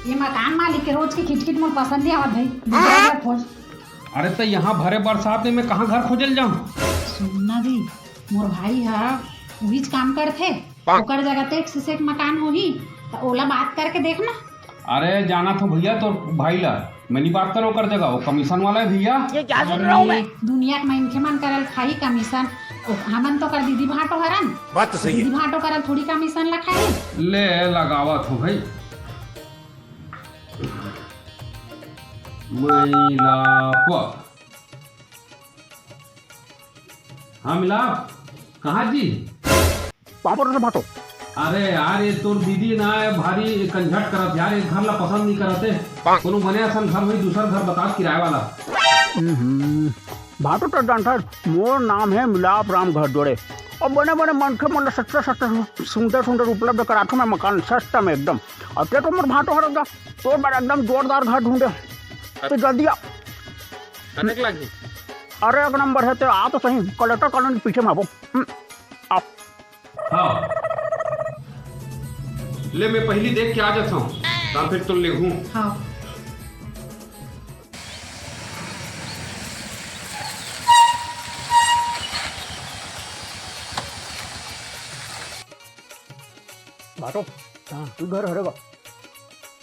ये मकान मालिक के रोज की खिटखिट मोर पसंद आवत भाई दूसरा घर खोज। अरे तो यहाँ भरे बरसात में मैं कहाँ घर खोजल जाऊँ? सुनना दी मोर भाई हा वहीच काम करथे, ओकर जगह ते एक से एक मकान होही तो ओला बात करके देखना। अरे जाना तो भैया तो भाई ला मैं नहीं बात करो कर जगह वो कमीशन वाला है भैया। ये क्या सुन रहा हूँ मैं? दुनिया के मनखे मन करल खाई कमीशन, हमन तो कर दीदी भाटो हरन। बात तो सही है। दीदी भाटो करल थोड़ी कमीशन ला खाई। ले लगावत हो भाई। मिलाप हाँ मिलाप कहाँ जी? पापड़ से भाटो। अरे यार ये तोर दीदी ना भारी कंझट करत यार, एक घर ला पसंद नहीं करते। कोनो बने असन घर वही दूसरा घर बता किराए वाला। भाटो तो जानता मोर नाम है मिलाप राम घर जोड़े और बने बने मनखे मन सस्ता सस्ता सुंदर सुंदर उपलब्ध कराठो में मकान सस्ता में एकदम। और ते तो मोर भाटो हरगा तो मैं एकदम जोरदार घर ढूंढे तो जल्दी आ। कनेक लगी? अरे एक नंबर है तो आ तो सही कलेक्टर कॉलोनी पीछे में आओ। आप हाँ ले मैं पहली देख के आ जाता हूँ तब फिर तो लिखूं। हाँ भाटो तू घर हरेगा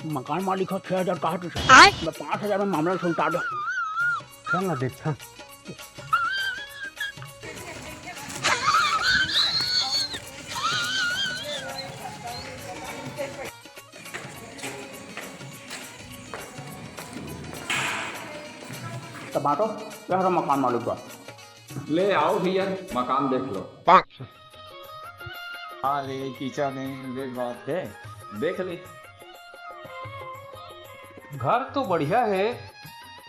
मकान मालिक है 6,000 कहा तुझे मैं 5,000 में मामला सुलटा दो। चल ना देखता। तो बाटो क्या मकान मालिक का ले आओ भैया मकान देख लो। अरे किचन है बात है देख ले। घर तो बढ़िया है,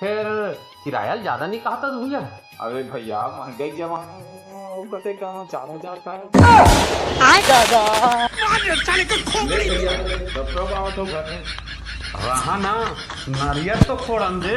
फिर किराया ज्यादा नहीं कहा था भैया? अरे भैया महंगाई जमाना कहते कहाँ 4,000 का है। रहा ना नारियल तो फोड़न दे।